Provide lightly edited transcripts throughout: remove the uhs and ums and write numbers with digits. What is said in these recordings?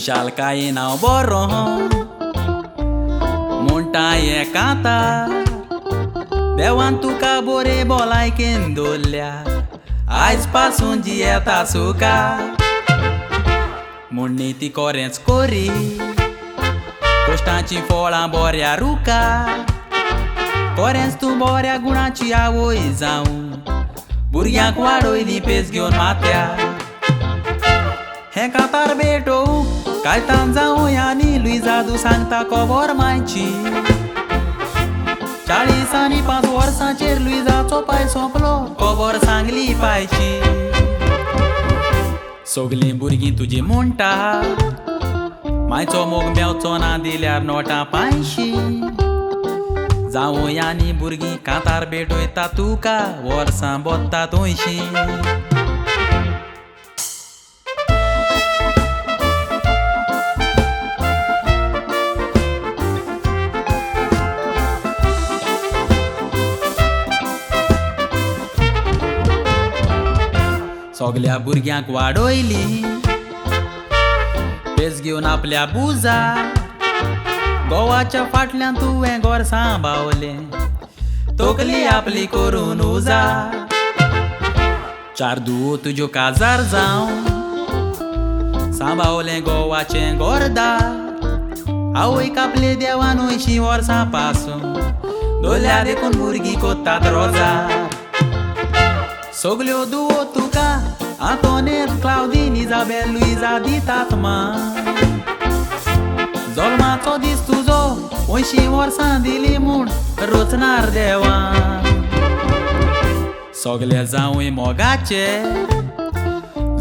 खुशालकायेन हांव बरो म्हणटा हें कांतार देवान तुका बरे भलायकेन दवरल्या आयज पासून जियेता सुका म्हणणी ती कोरेंच कोरी कश्टांची फळां बऱ्या रुका कोरेंच तूं बऱ्या गुणाची आवय जावं भुरग्यांक वाडयली पेज घेवन माथ्या हें कांतार भेटोवं कायतान जावं आनी लुइजादू सांगता खबर मायची 40 आनी 5 वर्सांचेर लुइजाचो पाय सोंपलो खबर सांगली पायची सगलीं भुरगीं तुजी म्हणटा मायचो मोग मेवचो ना दिल्यार नोटां 500 जावं आनी भुरगीं कांतार भेटयता तुका वर्सां बोत्तात 80 सगल्या भुरग्यांक वाडयली पेज घेवन आपल्या बुजार गोवाच्या फाटल्यान तुवें घर सांबाळलें तकली आपली करून उजार 4 दुओ तुज्यो काजार जावं सांबाळलें गोवाचें घरदार आवयक आपले देवान 80 वर्सां पासून दोल्या देखून भुरगीं कोत्तात रोजार सगल्यो दुओ तुका आंतोनेत क्लाउदीन इजाबेल लुइजा दितात मान जल्माचो दीस तुजो 80 वर्सां दिली म्हूण रचणार देवान सगले जावं मोगाचे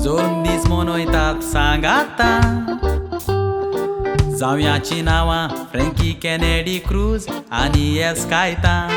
जल्म दीस मनयतात सांगाता जावयाची नांवां फ्रँकी कॅनेडी क्रूज आनी एस कायतान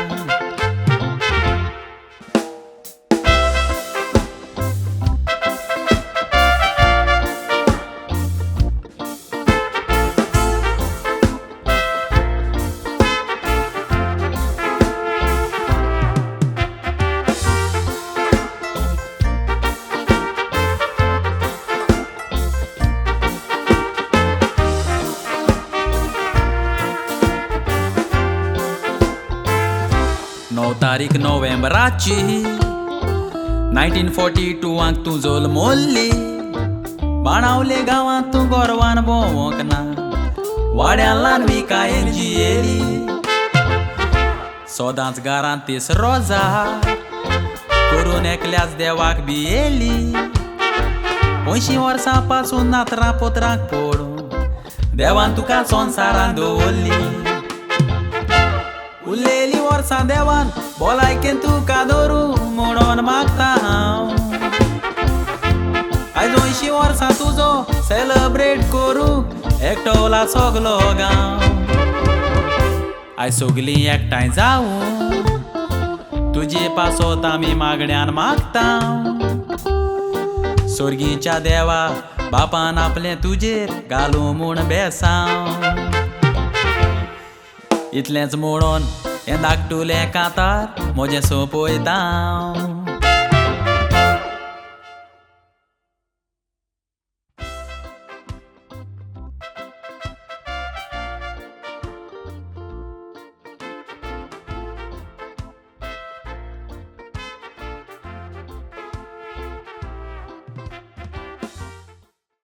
तारीख नोव्हेंबराची 1942 तूं जल्मल्ली बाणावले गांवांत तूं गोरवान भोंवोंक ना वाड्यान ल्हानविकायेन जियेली सदांच घरांत तीस रोजार करून एकल्याच देवाक भियेली 80 वर्सां पासून नातरां पोतरांक पडून देवान तुका संवसारांत दवरली उरलेली वर्सां देवान भलायकेन तुका धरूं म्हणून मागता हांव आयज 80 वर्सां तुजो सेलेब्रेट करूंक एकटवला सगलो गांव आयज सगलीं एकठांय जावूं तुजी पासत आमी मागण्यांन मागता सर्गीच्या देवा बापान आपलें तुजेर घालूं म्हूण बेसांव इतलेंच म्हणून हें धाकटुलें कांतार म्हजें सोंपयता